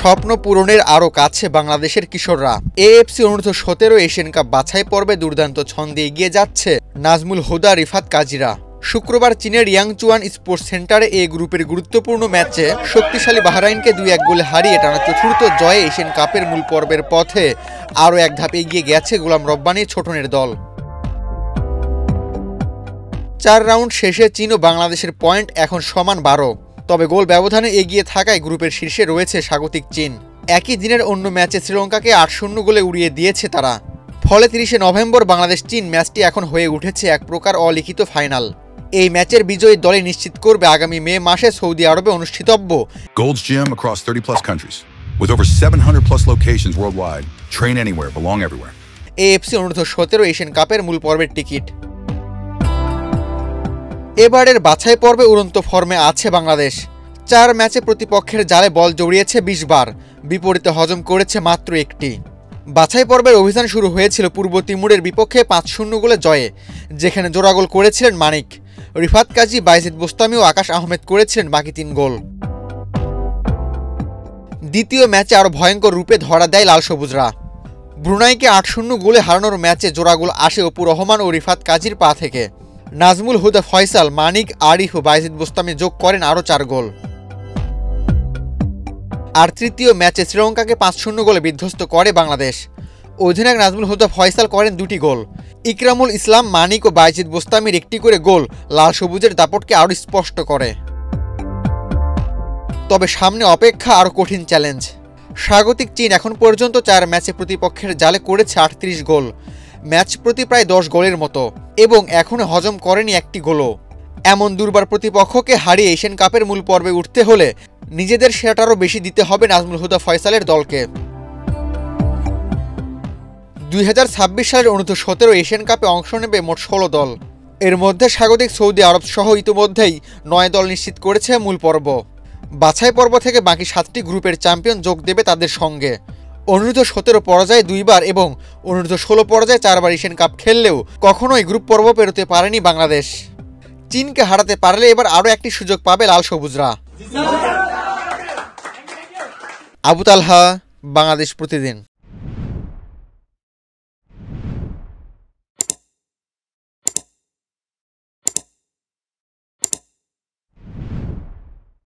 স্বপ্ন পূরণের আরও কাছে বাংলাদেশের কিশোররা। এএফসি অনূর্ধ্ব-17 এশিয়ান কাপ বাছাই পর্বে দুর্দান্ত ছন্দে এগিয়ে যাচ্ছে নাজমুল হুদা, রিফাত কাজীরা। শুক্রবার চীনের ইয়াংচুয়ান স্পোর্টস সেন্টারে এ গ্রুপের গুরুত্বপূর্ণ ম্যাচে শক্তিশালী বাহরাইনকে 2-1 গোলে হারিয়ে টানা চতুর্থ জয়ে এশিয়ান কাপের মূল পর্বের পথে আরও এক ধাপ এগিয়ে গেছে গোলাম রব্বানীর ছোটনের দল। 4 রাউন্ড শেষে চীন ও বাংলাদেশের পয়েন্ট এখন সমান 12, তবে গোল ব্যবধানে এগিয়ে থাকায় গ্রুপের শীর্ষে রয়েছে স্বাগতিক চীন। একই দিনের অন্য ম্যাচে শ্রীলঙ্কাকে 8-0 গোলে উড়িয়ে দিয়েছে তারা। ফলে 30 নভেম্বর বাংলাদেশ চীন ম্যাচটি এখন হয়ে উঠেছে এক প্রকার অলিখিত ফাইনাল। এই ম্যাচের বিজয়ী দলই নিশ্চিত করবে আগামী মে মাসে সৌদি আরবে অনুষ্ঠিতব্য Gold's Gym across 30+ countries with over 700+ locations worldwide. Train anywhere, belong everywhere. AFC অনূর্ধ্ব-17 এশিয়ান কাপের মূল পর্বের টিকিট। এবারের বাছাই পর্বে উড়ন্ত ফর্মে আছে বাংলাদেশ। 4 ম্যাচে প্রতিপক্ষের জালে বল জড়িয়েছে 20 বার, বিপরীতে হজম করেছে মাত্র একটি। বাছাই পর্বের অভিযান শুরু হয়েছিল পূর্ব তিমুরের বিপক্ষে 5-0 গোলে জয়ে, যেখানে জোড়া গোল করেছিলেন মানিক, রিফাত কাজী, বাইজিদ বোস্তামি ও আকাশ আহমেদ করেছিলেন বাকি 3 গোল। দ্বিতীয় ম্যাচে আরও ভয়ঙ্কর রূপে ধরা দেয় লাল সবুজরা। ব্রুনাইকে 8-0 গোলে হারানোর ম্যাচে জোড়া গোল আসে অপু রহমান ও রিফাত কাজীর পা থেকে। নাজমুল হুদা, ফয়সাল, মানিক, আরিফ ও বাইজিদ বোস্তামি যোগ করেন আরও 4 গোল। আর তৃতীয় ম্যাচে শ্রীলঙ্কাকে 5-0 গোলে বিধ্বস্ত করে বাংলাদেশ। অধিনায়ক নাজমুল হুদা, ফয়সাল করেন 2টি গোল। ইকরামুল ইসলাম, মানিক ও বাইজিদ বোস্তামির 1টি করে গোল লাল সবুজের দাপটকে আরও স্পষ্ট করে। তবে সামনে অপেক্ষা আরও কঠিন চ্যালেঞ্জ। স্বাগতিক চীন এখন পর্যন্ত 4 ম্যাচে প্রতিপক্ষের জালে করেছে 38 গোল, ম্যাচ প্রতি প্রায় 10 গোলের মতো, এবং এখনও হজম করেনি 1টি গোলও। এমন দুর্বার প্রতিপক্ষকে হারিয়ে এশিয়ান কাপের মূল পর্বে উঠতে হলে নিজেদের সেরাটারও বেশি দিতে হবে নাজমুল হুদা, ফয়সালের দলকে। 2026 সালের অনূর্ধ্ব-17 এশিয়ান কাপে অংশ নেবে মোট 16 দল। এর মধ্যে স্বাগতিক সৌদি আরব সহ ইতিমধ্যেই 9 দল নিশ্চিত করেছে মূল পর্ব। বাছাই পর্ব থেকে বাকি 7টি গ্রুপের চ্যাম্পিয়ন যোগ দেবে তাদের সঙ্গে। অনূর্ধ্ব-17 পর্যায়ে 2 বার এবং অনূর্ধ্ব-16 পর্যায়ে 4 বার এশিয়ান কাপ খেললেও কখনোই গ্রুপ পর্ব পেরোতে পারেনি বাংলাদেশ। চীনকে হারাতে পারলে এবার আরও একটি সুযোগ পাবে লাল সবুজরা। আবু তালহা, বাংলাদেশ প্রতিদিন।